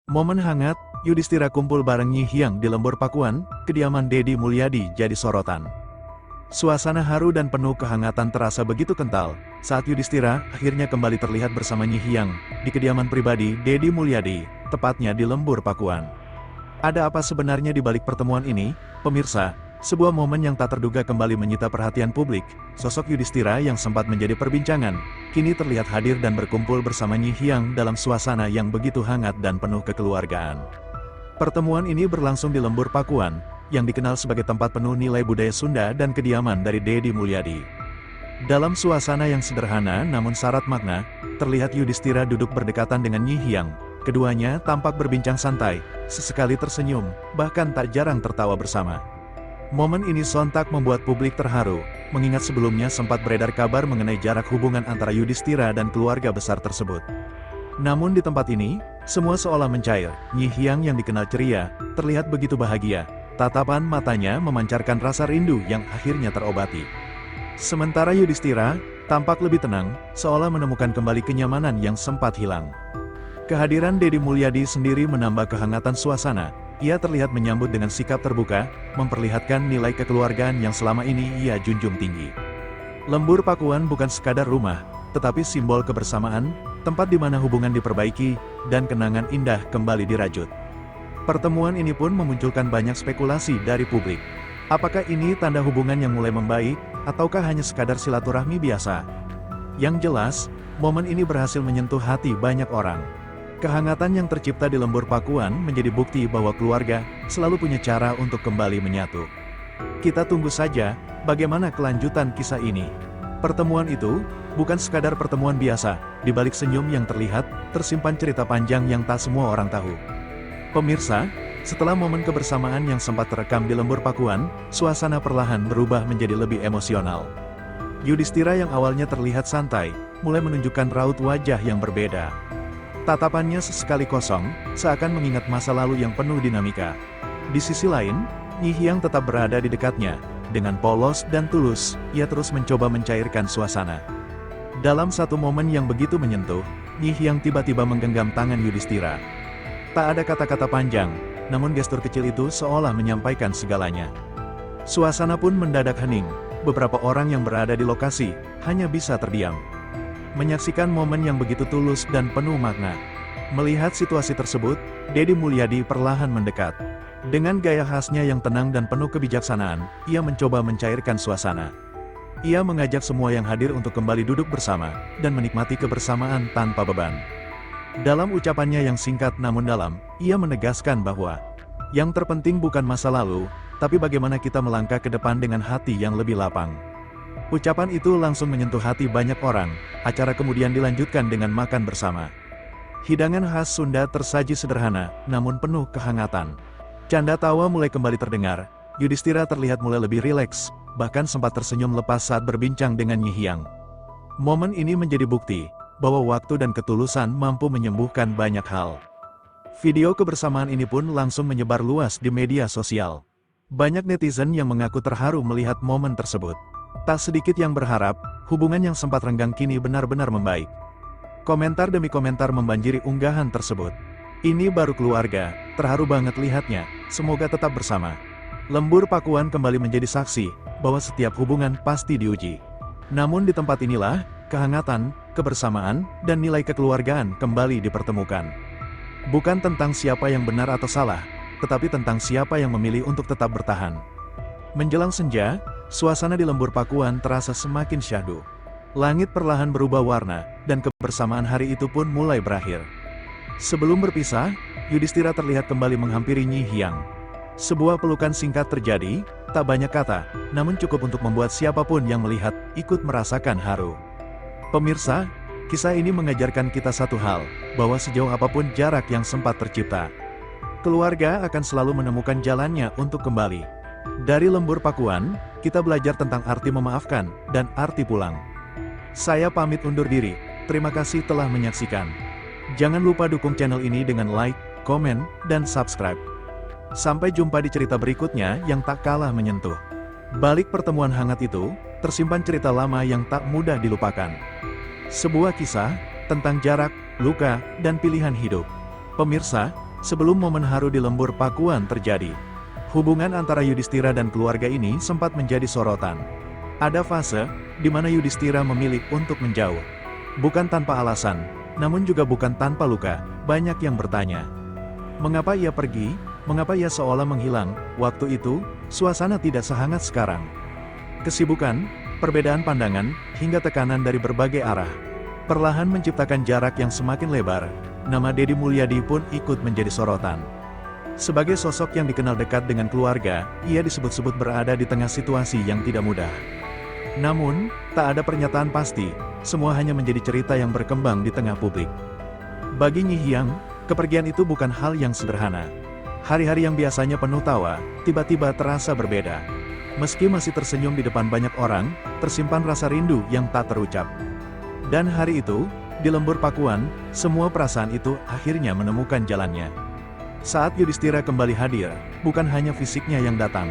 Momen hangat, Yudhistira kumpul bareng Nyi Hyang di lembur Pakuan, kediaman Deddy Mulyadi jadi sorotan. Suasana haru dan penuh kehangatan terasa begitu kental, saat Yudhistira akhirnya kembali terlihat bersama Nyi Hyang, di kediaman pribadi Deddy Mulyadi, tepatnya di lembur Pakuan. Ada apa sebenarnya di balik pertemuan ini, pemirsa? Sebuah momen yang tak terduga kembali menyita perhatian publik. Sosok Yudhistira yang sempat menjadi perbincangan, kini terlihat hadir dan berkumpul bersama Nyi Hyang dalam suasana yang begitu hangat dan penuh kekeluargaan. Pertemuan ini berlangsung di lembur Pakuan, yang dikenal sebagai tempat penuh nilai budaya Sunda dan kediaman dari Deddy Mulyadi. Dalam suasana yang sederhana namun syarat makna, terlihat Yudhistira duduk berdekatan dengan Nyi Hyang. Keduanya tampak berbincang santai, sesekali tersenyum, bahkan tak jarang tertawa bersama. Momen ini sontak membuat publik terharu, mengingat sebelumnya sempat beredar kabar mengenai jarak hubungan antara Yudhistira dan keluarga besar tersebut. Namun di tempat ini, semua seolah mencair. Nyi Hyang yang dikenal ceria, terlihat begitu bahagia. Tatapan matanya memancarkan rasa rindu yang akhirnya terobati. Sementara Yudhistira tampak lebih tenang, seolah menemukan kembali kenyamanan yang sempat hilang. Kehadiran Deddy Mulyadi sendiri menambah kehangatan suasana. Ia terlihat menyambut dengan sikap terbuka, memperlihatkan nilai kekeluargaan yang selama ini ia junjung tinggi. Lembur Pakuan bukan sekadar rumah, tetapi simbol kebersamaan, tempat di mana hubungan diperbaiki, dan kenangan indah kembali dirajut. Pertemuan ini pun memunculkan banyak spekulasi dari publik. Apakah ini tanda hubungan yang mulai membaik, ataukah hanya sekadar silaturahmi biasa? Yang jelas, momen ini berhasil menyentuh hati banyak orang. Kehangatan yang tercipta di lembur Pakuan menjadi bukti bahwa keluarga selalu punya cara untuk kembali menyatu. Kita tunggu saja bagaimana kelanjutan kisah ini. Pertemuan itu bukan sekadar pertemuan biasa, di balik senyum yang terlihat, tersimpan cerita panjang yang tak semua orang tahu. Pemirsa, setelah momen kebersamaan yang sempat terekam di lembur Pakuan, suasana perlahan berubah menjadi lebih emosional. Yudhistira yang awalnya terlihat santai, mulai menunjukkan raut wajah yang berbeda. Tatapannya sesekali kosong, seakan mengingat masa lalu yang penuh dinamika. Di sisi lain, Nyi Hyang tetap berada di dekatnya. Dengan polos dan tulus, ia terus mencoba mencairkan suasana. Dalam satu momen yang begitu menyentuh, Nyi Hyang tiba-tiba menggenggam tangan Yudhistira. Tak ada kata-kata panjang, namun gestur kecil itu seolah menyampaikan segalanya. Suasana pun mendadak hening, beberapa orang yang berada di lokasi hanya bisa terdiam. Menyaksikan momen yang begitu tulus dan penuh makna. Melihat situasi tersebut, Deddy Mulyadi perlahan mendekat. Dengan gaya khasnya yang tenang dan penuh kebijaksanaan, ia mencoba mencairkan suasana. Ia mengajak semua yang hadir untuk kembali duduk bersama, dan menikmati kebersamaan tanpa beban. Dalam ucapannya yang singkat namun dalam, ia menegaskan bahwa yang terpenting bukan masa lalu, tapi bagaimana kita melangkah ke depan dengan hati yang lebih lapang. Ucapan itu langsung menyentuh hati banyak orang. Acara kemudian dilanjutkan dengan makan bersama. Hidangan khas Sunda tersaji sederhana, namun penuh kehangatan. Canda tawa mulai kembali terdengar. Yudhistira terlihat mulai lebih rileks, bahkan sempat tersenyum lepas saat berbincang dengan Nyi Hyang. Momen ini menjadi bukti bahwa waktu dan ketulusan mampu menyembuhkan banyak hal. Video kebersamaan ini pun langsung menyebar luas di media sosial. Banyak netizen yang mengaku terharu melihat momen tersebut. Tak sedikit yang berharap, hubungan yang sempat renggang kini benar-benar membaik. Komentar demi komentar membanjiri unggahan tersebut. Ini baru keluarga, terharu banget lihatnya, semoga tetap bersama. Lembur Pakuan kembali menjadi saksi, bahwa setiap hubungan pasti diuji. Namun di tempat inilah, kehangatan, kebersamaan, dan nilai kekeluargaan kembali dipertemukan. Bukan tentang siapa yang benar atau salah, tetapi tentang siapa yang memilih untuk tetap bertahan. Menjelang senja, suasana di lembur Pakuan terasa semakin syahdu. Langit perlahan berubah warna, dan kebersamaan hari itu pun mulai berakhir. Sebelum berpisah, Yudhistira terlihat kembali menghampiri Nyi Hyang. Sebuah pelukan singkat terjadi, tak banyak kata, namun cukup untuk membuat siapapun yang melihat, ikut merasakan haru. Pemirsa, kisah ini mengajarkan kita satu hal, bahwa sejauh apapun jarak yang sempat tercipta, keluarga akan selalu menemukan jalannya untuk kembali. Dari lembur Pakuan, kita belajar tentang arti memaafkan, dan arti pulang. Saya pamit undur diri, terima kasih telah menyaksikan. Jangan lupa dukung channel ini dengan like, komen, dan subscribe. Sampai jumpa di cerita berikutnya yang tak kalah menyentuh. Balik pertemuan hangat itu, tersimpan cerita lama yang tak mudah dilupakan. Sebuah kisah, tentang jarak, luka, dan pilihan hidup. Pemirsa, sebelum momen haru di lembur pakuan terjadi. Hubungan antara Yudhistira dan keluarga ini sempat menjadi sorotan. Ada fase di mana Yudhistira memilih untuk menjauh. Bukan tanpa alasan, namun juga bukan tanpa luka. Banyak yang bertanya, mengapa ia pergi? Mengapa ia seolah menghilang? Waktu itu, suasana tidak sehangat sekarang. Kesibukan, perbedaan pandangan, hingga tekanan dari berbagai arah perlahan menciptakan jarak yang semakin lebar. Nama Deddy Mulyadi pun ikut menjadi sorotan. Sebagai sosok yang dikenal dekat dengan keluarga, ia disebut-sebut berada di tengah situasi yang tidak mudah. Namun, tak ada pernyataan pasti, semua hanya menjadi cerita yang berkembang di tengah publik. Bagi Nyi Hyang, kepergian itu bukan hal yang sederhana. Hari-hari yang biasanya penuh tawa, tiba-tiba terasa berbeda. Meski masih tersenyum di depan banyak orang, tersimpan rasa rindu yang tak terucap. Dan hari itu, di lembur pakuan, semua perasaan itu akhirnya menemukan jalannya. Saat Yudhistira kembali hadir, bukan hanya fisiknya yang datang,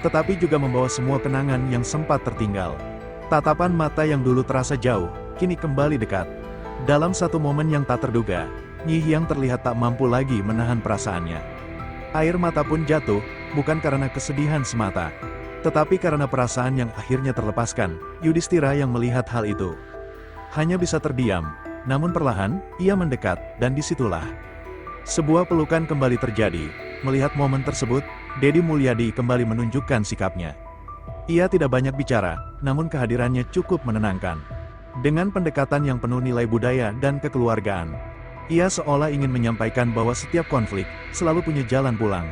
tetapi juga membawa semua kenangan yang sempat tertinggal. Tatapan mata yang dulu terasa jauh, kini kembali dekat. Dalam satu momen yang tak terduga, Nyi Hyang terlihat tak mampu lagi menahan perasaannya. Air mata pun jatuh, bukan karena kesedihan semata, tetapi karena perasaan yang akhirnya terlepaskan. Yudhistira yang melihat hal itu hanya bisa terdiam, namun perlahan, ia mendekat, dan disitulah sebuah pelukan kembali terjadi. Melihat momen tersebut, Deddy Mulyadi kembali menunjukkan sikapnya. Ia tidak banyak bicara, namun kehadirannya cukup menenangkan. Dengan pendekatan yang penuh nilai budaya dan kekeluargaan, ia seolah ingin menyampaikan bahwa setiap konflik selalu punya jalan pulang.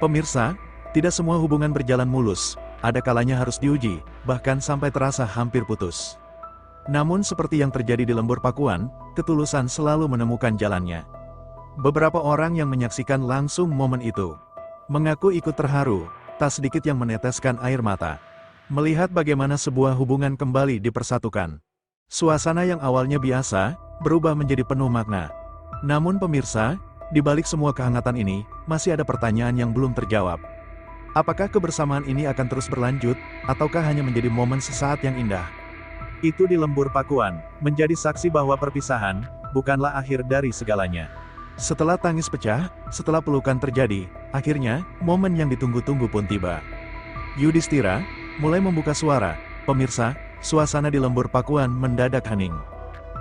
Pemirsa, tidak semua hubungan berjalan mulus, ada kalanya harus diuji, bahkan sampai terasa hampir putus. Namun seperti yang terjadi di lembur pakuan, ketulusan selalu menemukan jalannya. Beberapa orang yang menyaksikan langsung momen itu mengaku ikut terharu, tak sedikit yang meneteskan air mata melihat bagaimana sebuah hubungan kembali dipersatukan. Suasana yang awalnya biasa, berubah menjadi penuh makna. Namun pemirsa, di balik semua kehangatan ini, masih ada pertanyaan yang belum terjawab. Apakah kebersamaan ini akan terus berlanjut, ataukah hanya menjadi momen sesaat yang indah? Itu di lembur pakuan, menjadi saksi bahwa perpisahan bukanlah akhir dari segalanya. Setelah tangis pecah, setelah pelukan terjadi, akhirnya, momen yang ditunggu-tunggu pun tiba. Yudhistira mulai membuka suara. Pemirsa, suasana di lembur pakuan mendadak hening.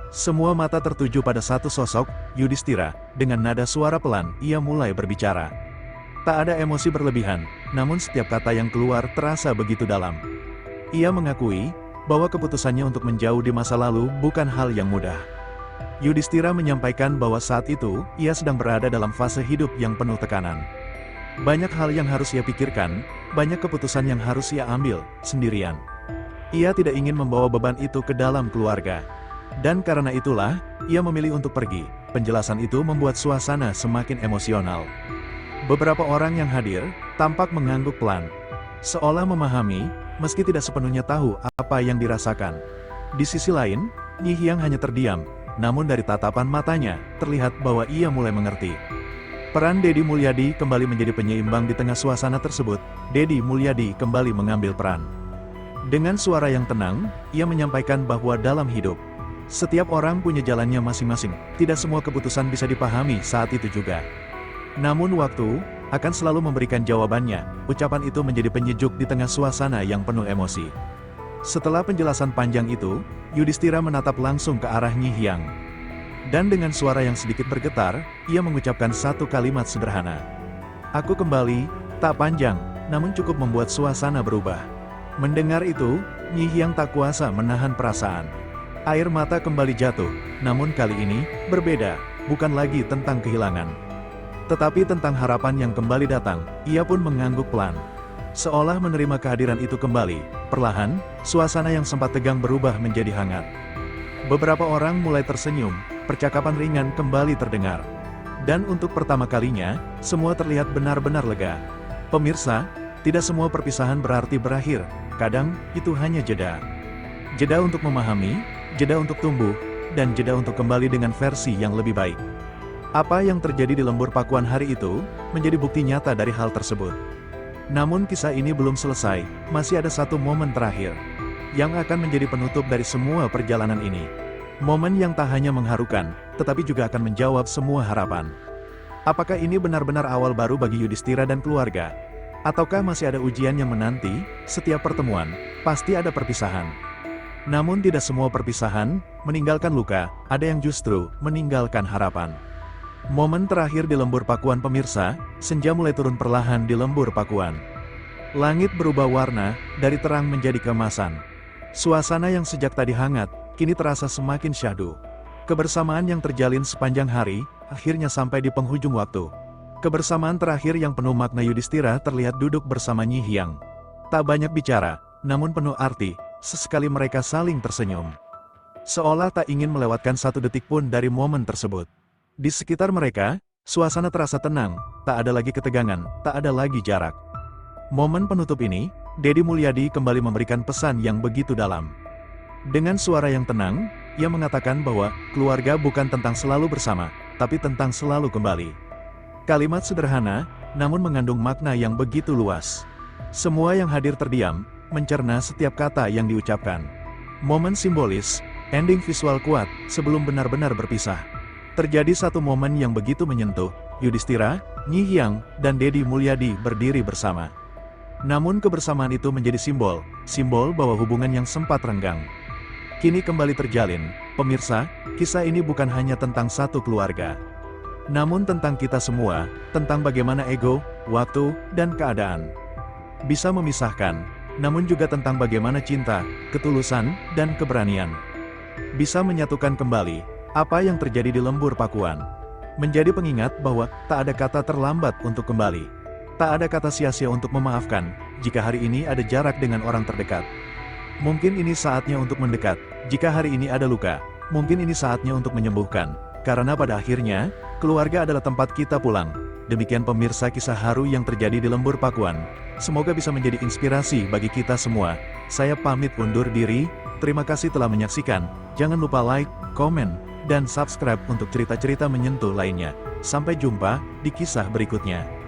Semua mata tertuju pada satu sosok, Yudhistira. Dengan nada suara pelan, ia mulai berbicara. Tak ada emosi berlebihan, namun setiap kata yang keluar terasa begitu dalam. Ia mengakui bahwa keputusannya untuk menjauh di masa lalu bukan hal yang mudah. Yudhistira menyampaikan bahwa saat itu, ia sedang berada dalam fase hidup yang penuh tekanan. Banyak hal yang harus ia pikirkan, banyak keputusan yang harus ia ambil, sendirian. Ia tidak ingin membawa beban itu ke dalam keluarga. Dan karena itulah, ia memilih untuk pergi. Penjelasan itu membuat suasana semakin emosional. Beberapa orang yang hadir, tampak mengangguk pelan. Seolah memahami, meski tidak sepenuhnya tahu apa yang dirasakan. Di sisi lain, Nyi Hyang hanya terdiam. Namun dari tatapan matanya, terlihat bahwa ia mulai mengerti. Peran Deddy Mulyadi kembali menjadi penyeimbang di tengah suasana tersebut. Deddy Mulyadi kembali mengambil peran. Dengan suara yang tenang, ia menyampaikan bahwa dalam hidup, setiap orang punya jalannya masing-masing. Tidak semua keputusan bisa dipahami saat itu juga. Namun waktu akan selalu memberikan jawabannya. Ucapan itu menjadi penyejuk di tengah suasana yang penuh emosi. Setelah penjelasan panjang itu, Yudhistira menatap langsung ke arah Nyi Hyang. Dan dengan suara yang sedikit bergetar, ia mengucapkan satu kalimat sederhana. Aku kembali, tak panjang, namun cukup membuat suasana berubah. Mendengar itu, Nyi Hyang tak kuasa menahan perasaan. Air mata kembali jatuh, namun kali ini, berbeda, bukan lagi tentang kehilangan. Tetapi tentang harapan yang kembali datang. Ia pun mengangguk pelan. Seolah menerima kehadiran itu kembali, perlahan, suasana yang sempat tegang berubah menjadi hangat. Beberapa orang mulai tersenyum, percakapan ringan kembali terdengar. Dan untuk pertama kalinya, semua terlihat benar-benar lega. Pemirsa, tidak semua perpisahan berarti berakhir, kadang, itu hanya jeda. Jeda untuk memahami, jeda untuk tumbuh, dan jeda untuk kembali dengan versi yang lebih baik. Apa yang terjadi di lembur pakuan hari itu, menjadi bukti nyata dari hal tersebut. Namun kisah ini belum selesai, masih ada satu momen terakhir, yang akan menjadi penutup dari semua perjalanan ini. Momen yang tak hanya mengharukan, tetapi juga akan menjawab semua harapan. Apakah ini benar-benar awal baru bagi Yudhistira dan keluarga? Ataukah masih ada ujian yang menanti? Setiap pertemuan, pasti ada perpisahan. Namun tidak semua perpisahan meninggalkan luka, ada yang justru meninggalkan harapan. Momen terakhir di lembur Pakuan pemirsa, senja mulai turun perlahan di lembur Pakuan. Langit berubah warna, dari terang menjadi keemasan. Suasana yang sejak tadi hangat, kini terasa semakin syahdu. Kebersamaan yang terjalin sepanjang hari, akhirnya sampai di penghujung waktu. Kebersamaan terakhir yang penuh makna Yudhistira terlihat duduk bersama Nyi Hyang. Tak banyak bicara, namun penuh arti, sesekali mereka saling tersenyum. Seolah tak ingin melewatkan satu detik pun dari momen tersebut. Di sekitar mereka, suasana terasa tenang, tak ada lagi ketegangan, tak ada lagi jarak. Momen penutup ini, Deddy Mulyadi kembali memberikan pesan yang begitu dalam. Dengan suara yang tenang, ia mengatakan bahwa keluarga bukan tentang selalu bersama, tapi tentang selalu kembali. Kalimat sederhana, namun mengandung makna yang begitu luas. Semua yang hadir terdiam, mencerna setiap kata yang diucapkan. Momen simbolis, ending visual kuat, sebelum benar-benar berpisah. Terjadi satu momen yang begitu menyentuh, Yudhistira, Nyi Hyang, dan Deddy Mulyadi berdiri bersama. Namun kebersamaan itu menjadi simbol bahwa hubungan yang sempat renggang kini kembali terjalin. Pemirsa, kisah ini bukan hanya tentang satu keluarga, namun tentang kita semua, tentang bagaimana ego, waktu, dan keadaan bisa memisahkan, namun juga tentang bagaimana cinta, ketulusan, dan keberanian bisa menyatukan kembali. Apa yang terjadi di lembur Pakuan menjadi pengingat bahwa tak ada kata terlambat untuk kembali. Tak ada kata sia-sia untuk memaafkan, jika hari ini ada jarak dengan orang terdekat. Mungkin ini saatnya untuk mendekat, jika hari ini ada luka, mungkin ini saatnya untuk menyembuhkan. Karena pada akhirnya, keluarga adalah tempat kita pulang. Demikian pemirsa kisah haru yang terjadi di lembur Pakuan. Semoga bisa menjadi inspirasi bagi kita semua. Saya pamit undur diri, terima kasih telah menyaksikan. Jangan lupa like, komen, dan subscribe untuk cerita-cerita menyentuh lainnya. Sampai jumpa di kisah berikutnya.